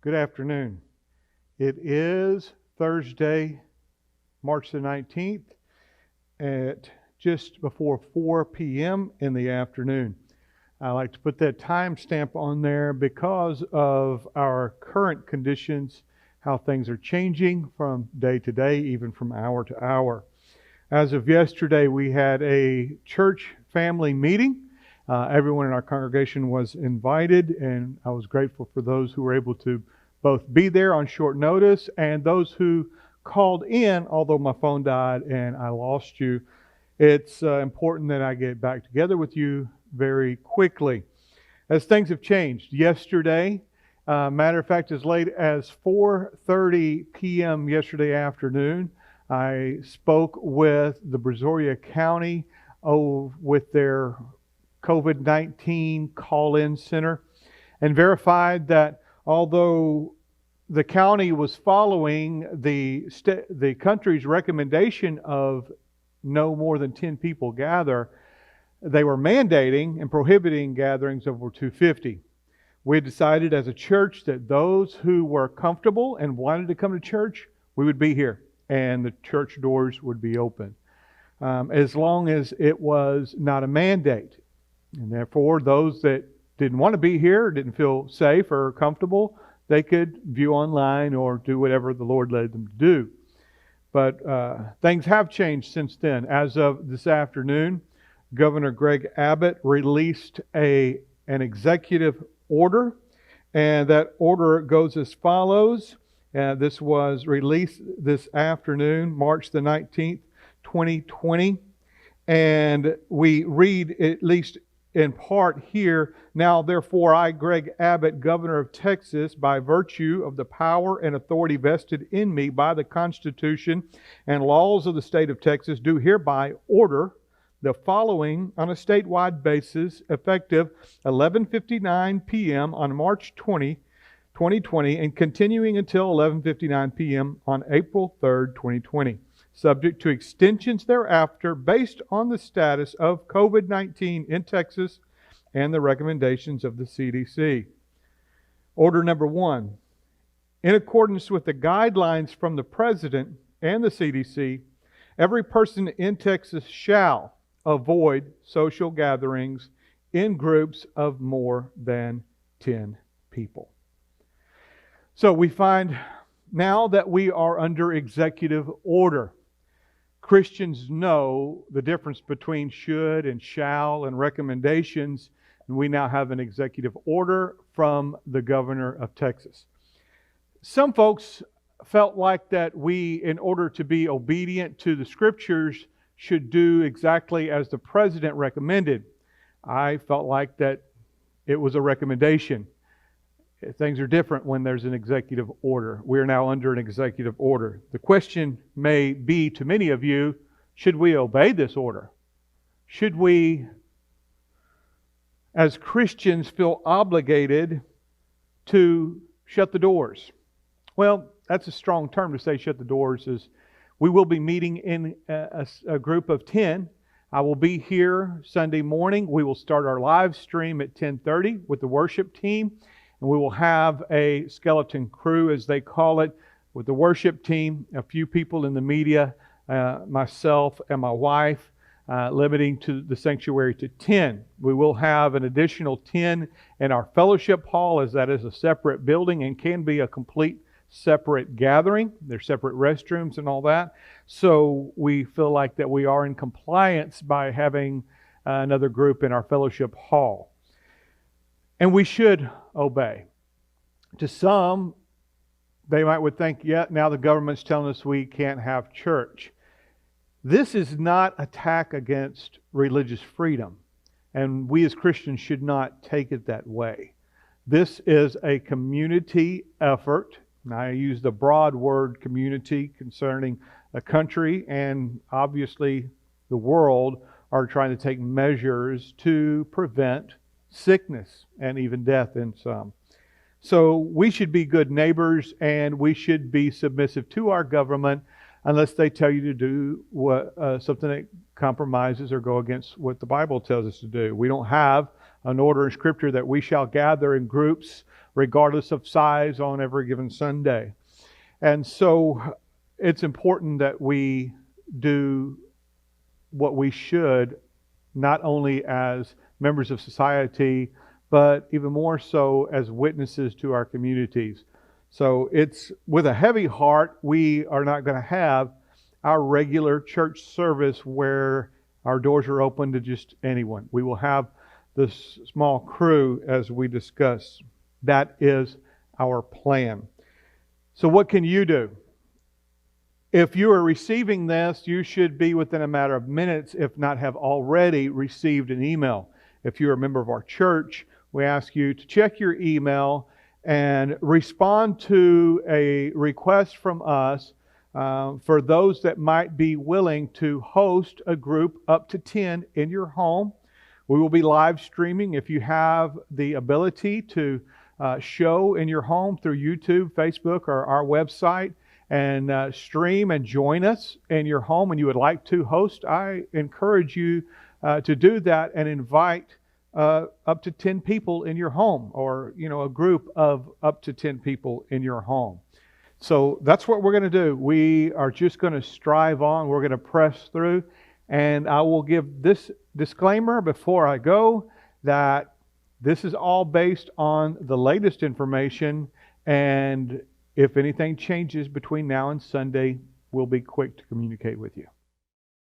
Good afternoon. It is Thursday, March the 19th at just before 4 p.m. in the afternoon. I like to put that timestamp on there because of our current conditions, how things are changing from day to day, even from hour to hour. As of yesterday, we had a church family meeting. Everyone in our congregation was invited, and I was grateful for those who were able to both be there on short notice and those who called in, although my phone died and I lost you. It's important that I get back together with you very quickly. As things have changed, yesterday, matter of fact, as late as 4:30 p.m. yesterday afternoon, I spoke with the Brazoria County with their COVID-19 call-in center and verified that although the county was following the country's recommendation of no more than 10 people gather, they were mandating and prohibiting gatherings over 250. We had decided as a church that those who were comfortable and wanted to come to church, we would be here and the church doors would be open, as long as it was not a mandate. And therefore, those that didn't want to be here, didn't feel safe or comfortable, they could view online or do whatever the Lord led them to do. But things have changed since then. As of this afternoon, Governor Greg Abbott released an executive order, and that order goes as follows. This was released this afternoon, March the 19th, 2020. And we read, at least in part here, now therefore I, Greg Abbott, Governor of Texas, by virtue of the power and authority vested in me by the Constitution and laws of the state of Texas, do hereby order the following on a statewide basis, effective 11:59 p.m. on March 20, 2020, and continuing until 11:59 p.m. on April 3rd, 2020. Subject to extensions thereafter based on the status of COVID-19 in Texas and the recommendations of the CDC. Order number 1. In accordance with the guidelines from the President and the CDC, every person in Texas shall avoid social gatherings in groups of more than 10 people. So we find now that we are under executive order. Christians know the difference between should and shall and recommendations, and we now have an executive order from the governor of Texas. Some folks felt like that we, in order to be obedient to the scriptures, should do exactly as the president recommended. I felt like that it was a recommendation. Things are different when there's an executive order. We are now under an executive order. The question may be to many of you, should we obey this order? Should we, as Christians, feel obligated to shut the doors? Well, that's a strong term to say shut the doors. We will be meeting in a group of 10. I will be here Sunday morning. We will start our live stream at 10:30 with the worship team. And we will have a skeleton crew, as they call it, with the worship team, a few people in the media, myself and my wife, limiting to the sanctuary to 10. We will have an additional 10 in our fellowship hall, as that is a separate building and can be a complete separate gathering. There's separate restrooms and all that. So we feel like that we are in compliance by having another group in our fellowship hall. And we should obey. To some, they would think, yeah, now the government's telling us we can't have church. This is not an attack against religious freedom. And we as Christians should not take it that way. This is a community effort. And I use the broad word community concerning a country, and obviously the world are trying to take measures to prevent sickness and even death in some. So we should be good neighbors, and we should be submissive to our government unless they tell you to do something that compromises or go against what the Bible tells us to do. We don't have an order in Scripture that we shall gather in groups regardless of size, on every given Sunday. And so it's important that we do what we should, not only as members of society, but even more so as witnesses to our communities. So it's with a heavy heart, we are not going to have our regular church service where our doors are open to just anyone. We will have this small crew as we discuss. That is our plan. So what can you do? If you are receiving this, you should be within a matter of minutes, if not have already received an email. If you're a member of our church, we ask you to check your email and respond to a request from us for those that might be willing to host a group up to 10 in your home. We will be live streaming. If you have the ability to show in your home through YouTube, Facebook, or our website, and stream and join us in your home and you would like to host, I encourage you to do that and invite up to 10 people in your home, or a group of up to 10 people in your home. So that's what we're going to do. We are just going to strive on. We're going to press through. And I will give this disclaimer before I go, that this is all based on the latest information, and if anything changes between now and Sunday, we'll be quick to communicate with you.